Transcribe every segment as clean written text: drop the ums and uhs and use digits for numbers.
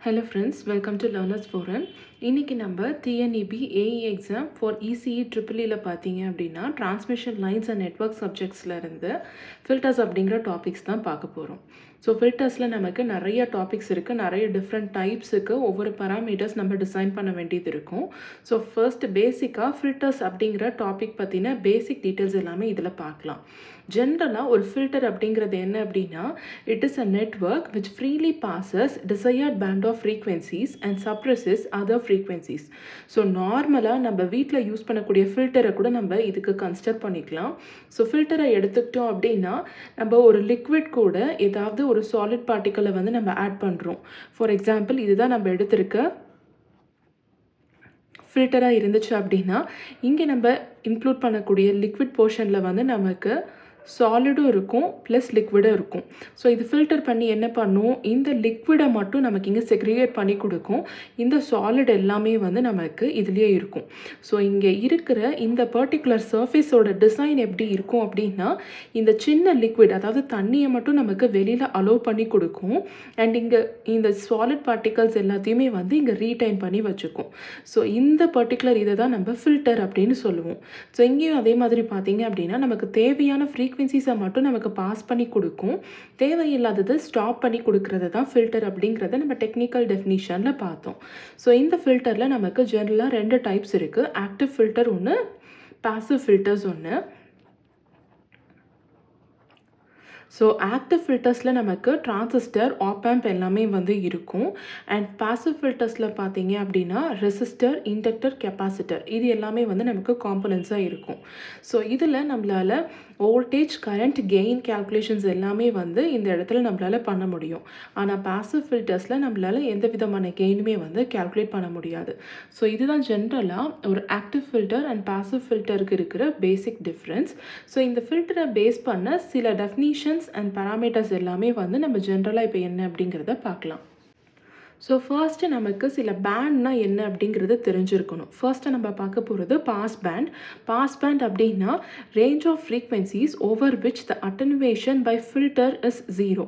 Hello friends, welcome to Learners Forum. இன்னைக்கு நம்ம TNEB AE exam for ECE EEE பார்த்தீங்க அப்படின்னா டிரான்ஸ்மிஷன் லைன்ஸ் அண்ட் நெட்வொர்க் சப்ஜெக்ட்ஸில் இருந்து filters அப்படிங்கிற டாபிக்ஸ் தான் பார்க்க போகிறோம். ஸோ ஃபில்டர்ஸில் நமக்கு நிறைய டாபிக்ஸ் இருக்குது, நிறைய டிஃப்ரெண்ட் டைப்ஸுக்கு ஒவ்வொரு பராமீட்டர்ஸ் நம்ம டிசைன் பண்ண வேண்டியது இருக்கும். ஸோ ஃபர்ஸ்ட் பேசிக்காக ஃபில்டர்ஸ் அப்படிங்கிற டாபிக் பற்றின பேசிக் டீட்டெயில்ஸ் எல்லாமே இதில் பார்க்கலாம். ஜென்ரலாக ஒரு ஃபில்டர் அப்படிங்கிறது என்ன அப்படின்னா, it is a network which freely passes desired band of frequencies and suppresses other frequencies. So நார்மலாக நம்ம வீட்டில் யூஸ் பண்ணக்கூடிய ஃபில்டரை கூட நம்ம இதுக்கு கன்சிடர் பண்ணிக்கலாம். ஸோ ஃபில்டரை எடுத்துக்கிட்டோம் அப்படின்னா நம்ம ஒரு லிக்விட் கூட ஏதாவது ஒரு சாலிட் பார்ட்டிக்கலை வந்து நம்ம ஆட் பண்ணுறோம். ஃபார் எக்ஸாம்பிள் இதுதான் நம்ம எடுத்திருக்க ஃபில்டராக இருந்துச்சு அப்படின்னா இங்கே நம்ம இன்க்ளூட் பண்ணக்கூடிய லிக்விட் போர்ஷனில் வந்து நமக்கு சாலிடும் இருக்கும் ப்ளஸ் லிக்விடும் இருக்கும். ஸோ இது ஃபில்டர் பண்ணி என்ன பண்ணும், இந்த லிக்விடை மட்டும் நமக்கு இங்கே செக்ரிகேட் பண்ணி கொடுக்கும். இந்த சாலிட் எல்லாமே வந்து நமக்கு இதுலேயே இருக்கும். ஸோ இங்கே இருக்கிற இந்த பர்டிகுலர் சர்ஃபேஸோட டிசைன் எப்படி இருக்கும் அப்படின்னா, இந்த சின்ன லிக்விட் அதாவது தண்ணியை மட்டும் நமக்கு வெளியில் அலோவ் பண்ணி கொடுக்கும். அண்ட் இங்கே இந்த சாலிட் பார்ட்டிகல்ஸ் எல்லாத்தையுமே வந்து இங்கே ரீடைன் பண்ணி வச்சுக்கும். ஸோ இந்த பர்டிகுலர் இதை தான் நம்ம ஃபில்டர் அப்படின்னு சொல்லுவோம். ஸோ இங்கேயும் அதே மாதிரி பார்த்தீங்க அப்படின்னா நமக்கு தேவையான ஃப்ரீக்வன்சிஸை மட்டும் நமக்கு பாஸ் பண்ணி கொடுக்கும், தேவையில்லாதது ஸ்டாப் பண்ணி கொடுக்கறது தான் ஃபில்டர் அப்படிங்கிறத நம்ம டெக்னிக்கல் டெஃபினிஷனில் பார்த்தோம். ஸோ இந்த ஃபில்டரில் நமக்கு ஜென்ரலாக 2 டைப்ஸ் இருக்குது. ஆக்டிவ் ஃபில்டர் ஒன்று, பாசிவ் ஃபில்டர்ஸ் ஒன்று. ஸோ ஆக்டிவ் ஃபில்டர்ஸில் நமக்கு டிரான்சிஸ்டர், ஆப்-ஆம்ப் எல்லாமே வந்து இருக்கும். அண்ட் பாசிவ் ஃபில்டர்ஸில் பார்த்தீங்க அப்படின்னா ரெசிஸ்டர், இண்டக்டர், கெப்பாசிட்டர் இது எல்லாமே வந்து நமக்கு காம்பனன்ட்ஸாக இருக்கும். ஸோ இதில் நம்மளால் வோல்டேஜ், கரண்ட், கெயின் கேல்குலேஷன்ஸ் எல்லாமே வந்து இந்த இடத்துல நம்மளால் பண்ண முடியும். ஆனால் பாசிவ் ஃபில்டர்ஸில் நம்மளால் எந்த விதமான கெயினுமே வந்து கேல்குலேட் பண்ண முடியாது. ஸோ இதுதான் ஜென்ரலாக ஒரு ஆக்டிவ் ஃபில்டர் அண்ட் பாசிவ் ஃபில்டருக்கு இருக்கிற பேசிக் டிஃப்ரென்ஸ். ஸோ இந்த ஃபில்டரை பேஸ் பண்ண சில டெஃபினிஷன்ஸ் அண்ட் பாராமீட்டர்ஸ் எல்லாமே வந்து நம்ம ஜென்ரலாக இப்போ என்ன அப்படிங்கிறத பார்க்கலாம். ஸோ ஃபர்ஸ்ட்டு நமக்கு சில பேண்ட்னா என்ன அப்படிங்கிறது தெரிஞ்சிருக்கணும். ஃபர்ஸ்ட்டு நம்ம பார்க்க போகிறது பாஸ் பேண்ட். பாஸ் பேண்ட் அப்படின்னா range of frequencies over which the attenuation by filter is 0.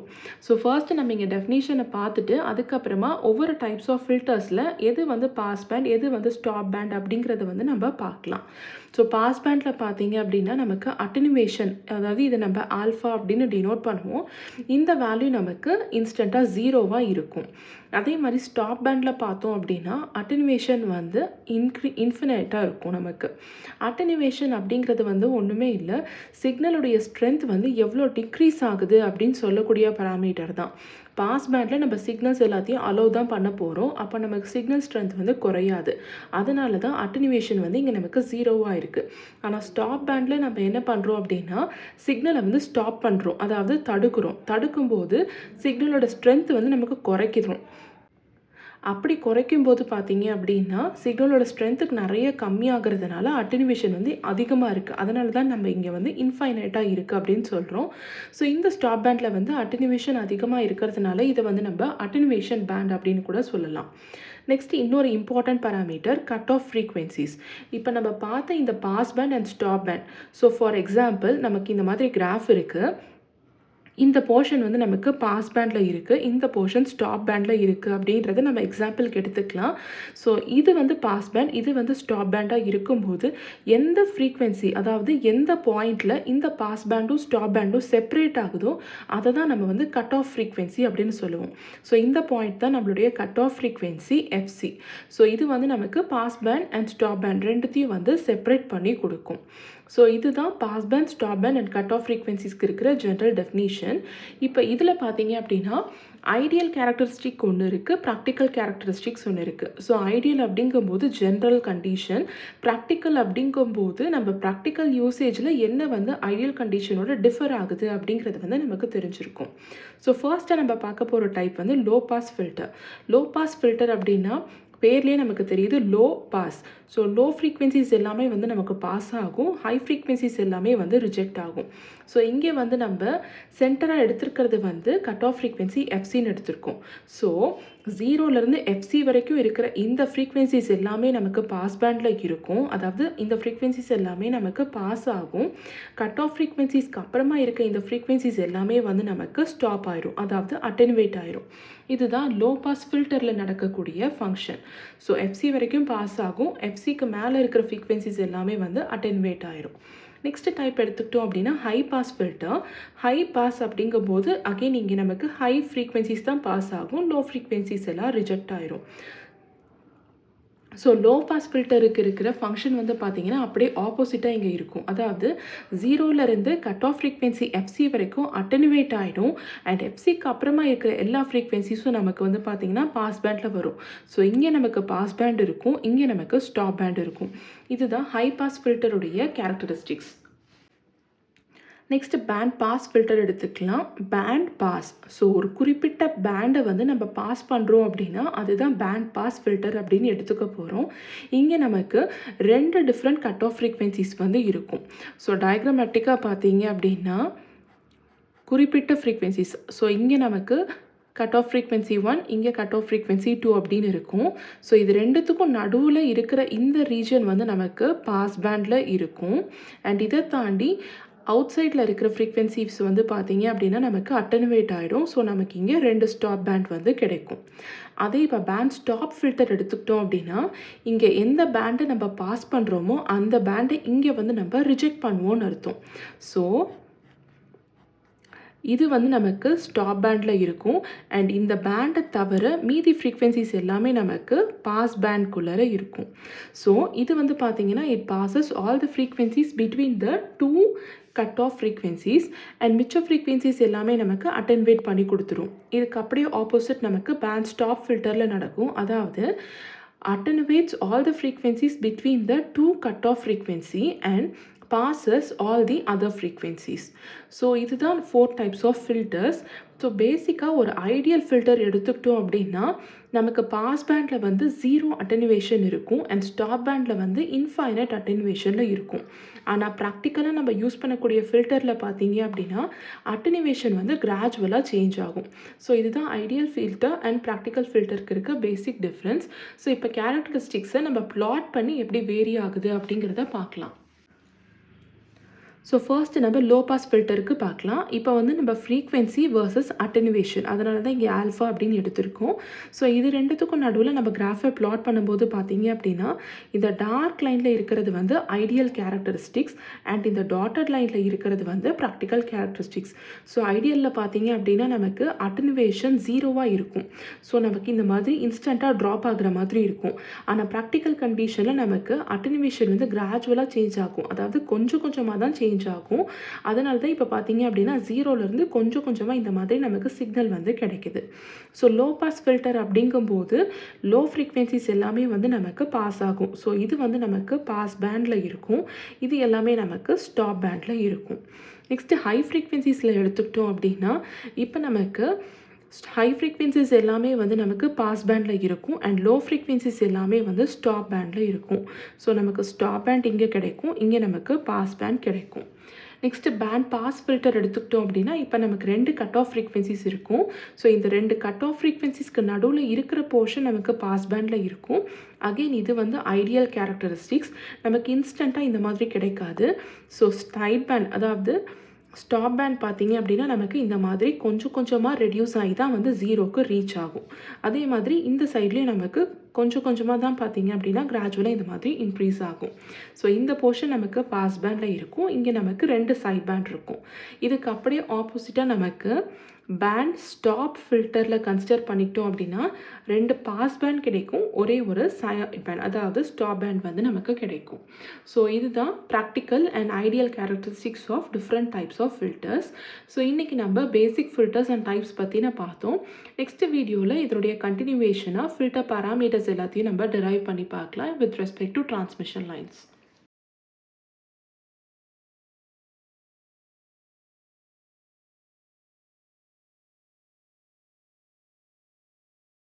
So first நம்ம இங்கே டெஃபினேஷனை பார்த்துட்டு அதுக்கப்புறமா ஒவ்வொரு டைப்ஸ் ஆஃப் ஃபில்டர்ஸில் எது வந்து பாஸ் பேண்ட், எது வந்து ஸ்டாப் பேண்ட் அப்படிங்கிறத வந்து நம்ம பார்க்கலாம். ஸோ பாஸ் பேண்டில் பார்த்தீங்க அப்படின்னா நமக்கு அட்டனுவேஷன், அதாவது இதை நம்ம ஆல்ஃபா அப்படின்னு டினோட் பண்ணுவோம். இந்த வேல்யூ நமக்கு இன்ஸ்டண்ட்டாக 0வாக இருக்கும். அதே மாதிரி ஸ்டாப் பேண்டில் பார்த்தோம் அப்படின்னா அட்டனுவேஷன் வந்து இன்ஃபினைட்டாக இருக்கும். நமக்கு அட்டனுவேஷன் அப்படிங்கிறது வந்து ஒன்றுமே இல்லை, சிக்னலுடைய ஸ்ட்ரென்த் வந்து எவ்வளோ டிக்ரீஸ் ஆகுது அப்படின்னு சொல்லக்கூடிய பராமீட்டர் தான். பாஸ் பேண்டில் நம்ம சிக்னல்ஸ் எல்லாத்தையும் அலோவ் தான் பண்ண போகிறோம், அப்போ நமக்கு சிக்னல் ஸ்ட்ரென்த் வந்து குறையாது. அதனால தான் அட்டனுவேஷன் வந்து இங்கே நமக்கு 0வாக இருக்குது. ஆனால் ஸ்டாப் பேண்டில் நம்ம என்ன பண்ணுறோம் அப்படின்னா சிக்னலை வந்து ஸ்டாப் பண்ணுறோம், அதாவது தடுக்கும்போது சிக்னலோட ஸ்ட்ரென்த் வந்து நமக்கு குறைக்கிறோம். அப்படி குறைக்கும் போது பார்த்தீங்க அப்படின்னா சிக்னலோட ஸ்ட்ரென்த்துக்கு நிறைய கம்மியாகிறதுனால அட்டனுவேஷன் வந்து அதிகமாக இருக்குது. அதனால தான் நம்ம இங்கே வந்து இன்ஃபைனைட்டாக இருக்குது அப்படின்னு சொல்கிறோம். ஸோ இந்த ஸ்டாப் பேண்டில் வந்து அட்டனுவேஷன் அதிகமாக இருக்கிறதுனால இதை வந்து நம்ம அட்டனுவேஷன் பேண்ட் அப்படின்னு கூட சொல்லலாம். நெக்ஸ்ட் இன்னொரு important parameter cut off frequencies. இப்போ நம்ம பார்த்த இந்த pass band and stop band. So for example நமக்கு இந்த மாதிரி கிராஃப் இருக்குது. இந்த போர்ஷன் வந்து நமக்கு பாஸ் பேண்டில் இருக்குது, இந்த போர்ஷன் ஸ்டாப் பேண்டில் இருக்குது அப்படின்றத நம்ம எக்ஸாம்பிளுக்கு எடுத்துக்கலாம். ஸோ இது வந்து பாஸ் பேண்ட், இது வந்து ஸ்டாப் பேண்டாக இருக்கும்போது எந்த ஃப்ரீக்வன்சி, அதாவது எந்த பாயிண்டில் இந்த பாஸ் பேண்டும் ஸ்டாப் பேண்டும் செப்பரேட் ஆகுதோ அதை தான் நம்ம வந்து கட் ஆஃப் ஃப்ரீக்வன்சி அப்படின்னு சொல்லுவோம். ஸோ இந்த பாயிண்ட் தான் நம்மளுடைய cut off frequency FC. So இது வந்து நமக்கு pass band and stop band ரெண்டுத்தையும் வந்து செப்பரேட் பண்ணி கொடுக்கும். ஸோ இதுதான் pass band, stop band and cut off ஃப்ரீக்வன்சிஸ்க்கு இருக்கிற ஜென்ரல் டெஃபினிஷன். இப்போ இதில் பார்த்தீங்க அப்படின்னா ஐடியல் கேரக்டரிஸ்டிக் ஒன்று இருக்குது, ப்ராக்டிக்கல் கேரக்டரிஸ்டிக்ஸ் ஒன்று இருக்குது. ஸோ ஐடியல் அப்படிங்கும்போது ஜென்ரல் கண்டிஷன், ப்ராக்டிக்கல் அப்படிங்கும்போது நம்ம ப்ராக்டிக்கல் யூசேஜில் என்ன வந்து ஐடியல் கண்டிஷனோட டிஃபர் ஆகுது அப்படிங்கிறது வந்து நமக்கு தெரிஞ்சிருக்கும். ஸோ ஃபர்ஸ்ட்டாக நம்ம பார்க்க போகிற டைப் வந்து low pass filter. Low pass filter அப்படின்னா பேர்லேயே நமக்கு தெரியுது low pass. So low frequencies எல்லாமே வந்து நமக்கு பாஸ் ஆகும், ஹை ஃப்ரீக்வன்சிஸ் எல்லாமே வந்து ரிஜெக்ட் ஆகும். ஸோ இங்கே வந்து நம்ம சென்டராக எடுத்துருக்கிறது வந்து கட் ஆஃப் ஃப்ரீக்வன்சி FCன்னு எடுத்திருக்கோம். ஸோ 0லேருந்து FC வரைக்கும் இருக்கிற இந்த ஃப்ரீக்வன்சிஸ் எல்லாமே நமக்கு பாஸ் பேண்டில் இருக்கும், அதாவது இந்த ஃப்ரீக்வன்சிஸ் எல்லாமே நமக்கு பாஸ் ஆகும். கட் ஆஃப் ஃப்ரீக்வன்சிஸ்க்கு அப்புறமா இருக்க இந்த ஃப்ரீக்வன்சிஸ் எல்லாமே வந்து நமக்கு ஸ்டாப் ஆயிரும், அதாவது அட்டெனுவேட் ஆயிரும். இதுதான் லோ பாஸ் ஃபில்டரில் நடக்கக்கூடிய ஃபங்க்ஷன். ஸோ எஃப்சி வரைக்கும் பாஸ் ஆகும், எஃப்சிக்கு மேலே இருக்கிற ஃப்ரீக்வன்சிஸ் எல்லாமே வந்து அட்டென்வேட் ஆயிரும். நெக்ஸ்ட் டைப் எடுத்துக்கிட்டோம் அப்படின்னா high pass filter. High pass அப்படிங்கும்போது அகைன் இங்கே நமக்கு ஹை ஃப்ரீக்வன்சிஸ் தான் பாஸ் ஆகும், லோ ஃப்ரீக்வன்சிஸ் எல்லாம் ரிஜெக்ட் ஆயிரும். ஸோ லோ பாஸ் ஃபில்டருக்கு இருக்கிற ஃபங்க்ஷன் வந்து பார்த்தீங்கன்னா அப்படியே ஆப்போசிட்டாக இங்கே இருக்கும். அதாவது 0லேருந்து கட் ஆஃப் ஃப்ரீக்வன்சி எஃப்சி வரைக்கும் அட்டெனுவேட் ஆகிடும். அண்ட் எஃப்சிக்கு அப்புறமா இருக்கிற எல்லா ஃப்ரீக்வன்சிஸும் நமக்கு வந்து பார்த்தீங்கன்னா பாஸ் பேண்டில் வரும். ஸோ இங்கே நமக்கு பாஸ் பேண்ட் இருக்கும், இங்கே நமக்கு ஸ்டாப் பேண்ட் இருக்கும். இதுதான் ஹை பாஸ் ஃபில்டருடைய characteristics. Next band pass filter எடுத்துக்கலாம். பேண்ட் பாஸ், ஸோ ஒரு குறிப்பிட்ட பேண்டை வந்து நம்ம பாஸ் பண்ணுறோம் அப்படின்னா அதுதான் பேண்ட் பாஸ் ஃபில்டர் அப்படின்னு எடுத்துக்க போகிறோம். இங்கே நமக்கு 2 டிஃப்ரெண்ட் கட் ஆஃப் ஃப்ரீக்வன்சிஸ் வந்து இருக்கும். ஸோ டயக்ராமேட்டிக்காக பார்த்தீங்க அப்படின்னா குறிப்பிட்ட ஃப்ரீக்வன்சிஸ், ஸோ இங்கே நமக்கு கட் ஆஃப் ஃப்ரீக்வன்சி 1, இங்கே கட் ஆஃப் ஃப்ரீக்வன்சி 2 அப்படின்னு இருக்கும். ஸோ இது ரெண்டுத்துக்கும் நடுவில் இருக்கிற இந்த ரீஜன் வந்து நமக்கு பாஸ் பேண்டில் இருக்கும். அண்ட் இதை தாண்டி அவுட் சைடில் இருக்கிற ஃப்ரீக்வன்சிஸ் வந்து பார்த்தீங்க அப்படின்னா நமக்கு அட்டெனுவேட் ஆகிடும். ஸோ நமக்கு இங்கே 2 ஸ்டாப் பேண்ட் வந்து கிடைக்கும். அதே இப்போ பேண்ட் ஸ்டாப் ஃபில்டர் எடுத்துக்கிட்டோம் அப்படின்னா இங்கே எந்த பேண்டை நம்ம பாஸ் பண்ணுறோமோ அந்த பேண்டை இங்கே வந்து நம்ம ரிஜெக்ட் பண்ணுவோன்னு அர்த்தம். ஸோ இது வந்து நமக்கு ஸ்டாப் பேண்டில் இருக்கும். அண்ட் இந்த பேண்டை தவிர மீதி ஃப்ரீக்வன்சிஸ் எல்லாமே நமக்கு பாஸ் பேண்ட்குள்ளே இருக்கும். ஸோ இது வந்து பார்த்தீங்கன்னா it bosses all the frequencies between the 2 cut off frequencies and மிச்ச ஃப்ரீக்வன்சிஸ் எல்லாமே நமக்கு அட்டென்வேட் பண்ணி கொடுத்துரும். இதுக்கு அப்படியே ஆப்போசிட் நமக்கு பேண்ட் ஸ்டாப் ஃபில்டரில் நடக்கும். அதாவது attenuates all the frequencies between the 2 cutoff frequency and passes all the other frequencies. So இதுதான் 4 types of filters. ஸோ பேசிக்காக ஒரு ஐடியல் ஃபில்டர் எடுத்துக்கிட்டோம் அப்படின்னா நமக்கு பாஸ் பேண்டில் வந்து 0 அட்டெனுவேஷன் இருக்கும் அண்ட் ஸ்டாப் பேண்டில் வந்து இன்ஃபைனட் அட்டெனுவேஷனில் இருக்கும். ஆனால் ப்ராக்டிக்கலாக நம்ம யூஸ் பண்ணக்கூடிய ஃபில்டரில் பார்த்தீங்க அப்படின்னா அட்டெனுவேஷன் வந்து கிராஜுவலாக சேஞ்ச் ஆகும். ஸோ இதுதான் ஐடியல் ஃபில்டர் அண்ட் ப்ராக்டிக்கல் ஃபில்டருக்கு இருக்க பேசிக் டிஃப்ரென்ஸ். ஸோ இப்போ கேரக்டரிஸ்டிக்ஸை நம்ம பிளாட் பண்ணி எப்படி வேரி ஆகுது அப்படிங்கிறத பார்க்கலாம். ஸோ ஃபர்ஸ்ட் நம்ம லோ பாஸ் ஃபில்டருக்கு பார்க்கலாம். இப்போ வந்து நம்ம ஃப்ரீக்வன்சி வர்சஸ் அட்டெனுவேஷன், அதனால தான் இங்கே ஆல்ஃபா அப்படின்னு எடுத்திருக்கோம். ஸோ இது ரெண்டுத்துக்கும் நடுவில் நம்ம கிராஃபை பிளாட் பண்ணும்போது பார்த்தீங்க அப்படின்னா இந்த டார்க் லைனில் இருக்கிறது வந்து ஐடியல் கேரக்டரிஸ்டிக்ஸ் அண்ட் இந்த டாட்டட் லைனில் இருக்கிறது வந்து ப்ராக்டிக்கல் கேரக்டரிஸ்டிக்ஸ். ஸோ ஐடியலில் பார்த்தீங்க அப்படின்னா நமக்கு அட்டெனுவேஷன் 0வாக இருக்கும். ஸோ நமக்கு இந்த மாதிரி இன்ஸ்டண்ட்டாக ட்ராப் ஆகுற மாதிரி இருக்கும். ஆனால் ப்ராக்டிக்கல் கண்டிஷனில் நமக்கு அட்டெனுவேஷன் வந்து கிராஜுவலாக சேஞ்ச் ஆகும். அதாவது கொஞ்சம் கொஞ்சமாக தான் சேஞ்ச் ஆகும். அதனால தான் இப்போ பார்த்தீங்க அப்படின்னா 0லேருந்து கொஞ்சம் கொஞ்சமாக இந்த மாதிரி நமக்கு சிக்னல் வந்து கிடைக்குது. ஸோ லோ பாஸ் ஃபில்டர் அப்படிங்கும்போது லோ ஃப்ரீக்வன்சிஸ் எல்லாமே வந்து நமக்கு பாஸ் ஆகும். ஸோ இது வந்து நமக்கு பாஸ் பேண்டில் இருக்கும், இது எல்லாமே நமக்கு ஸ்டாப் பேண்டில் இருக்கும். நெக்ஸ்ட்டு ஹை ஃப்ரீக்வன்சிஸில் எடுத்துக்கிட்டோம் அப்படின்னா இப்போ நமக்கு ஹை ஃப்ரீக்வன்சிஸ் எல்லாமே வந்து நமக்கு பாஸ் பேண்டில் இருக்கும் அண்ட் லோ ஃப்ரீக்வன்சிஸ் எல்லாமே வந்து ஸ்டாப் பேண்டில் இருக்கும். ஸோ நமக்கு ஸ்டாப் பேண்ட் இங்கே கிடைக்கும், இங்கே நமக்கு பாஸ் பேண்ட் கிடைக்கும். நெக்ஸ்ட்டு பேண்ட் பாஸ் ஃபில்டர் எடுத்துக்கிட்டோம் அப்படின்னா இப்போ நமக்கு 2 கட் ஆஃப் ஃப்ரீக்வன்சிஸ் இருக்கும். ஸோ இந்த 2 கட் ஆஃப் ஃப்ரீக்வன்சிஸ்க்கு நடுவில் இருக்கிற போர்ஷன் நமக்கு பாஸ் பேண்டில் இருக்கும். அகெயின் இது வந்து ஐடியல் கேரக்டரிஸ்டிக்ஸ், நமக்கு இன்ஸ்டண்ட்டாக இந்த மாதிரி கிடைக்காது. ஸோ ஸ்டைட் பேண்ட் அதாவது ஸ்டாப் பேண்ட் பார்த்தீங்க அப்படின்னா நமக்கு இந்த மாதிரி கொஞ்சம் கொஞ்சமாக ரெடியூஸ் ஆகி தான் வந்து 0க்கு ரீச் ஆகும். அதே மாதிரி இந்த சைட்லேயும் நமக்கு கொஞ்சம் கொஞ்சமாக தான் பார்த்தீங்க அப்படின்னா கிராஜுவலாக இந்த மாதிரி இன்க்ரீஸ் ஆகும். ஸோ இந்த போர்ஷன் நமக்கு பாஸ் பேண்டில் இருக்கும், இங்கே நமக்கு 2 சைட் பேண்ட் இருக்கும். இதுக்கு அப்படியே ஆப்போசிட்டாக நமக்கு பேண்ட் ஸ்டாப் ஃபில்டரில் கன்சிடர் பண்ணிட்டோம் அப்படின்னா 2 பாஸ் பேண்ட் கிடைக்கும், ஒரே ஒரு சைட் பேண்ட் அதாவது ஸ்டாப் பேண்ட் வந்து நமக்கு கிடைக்கும். ஸோ இதுதான் practical and ideal characteristics of different types of filters. So இன்றைக்கி நம்ம பேசிக் ஃபில்டர்ஸ் அண்ட் டைப்ஸ் பற்றி நான் பார்த்தோம். நெக்ஸ்ட் வீடியோவில் இதனுடைய கண்டினியூவேஷனாக ஃபில்டர் பேராமீட்டர்ஸ் எல்லாத்தையும் நம்ம டெரைவ் பண்ணி பார்க்கலாம் with respect to transmission lines.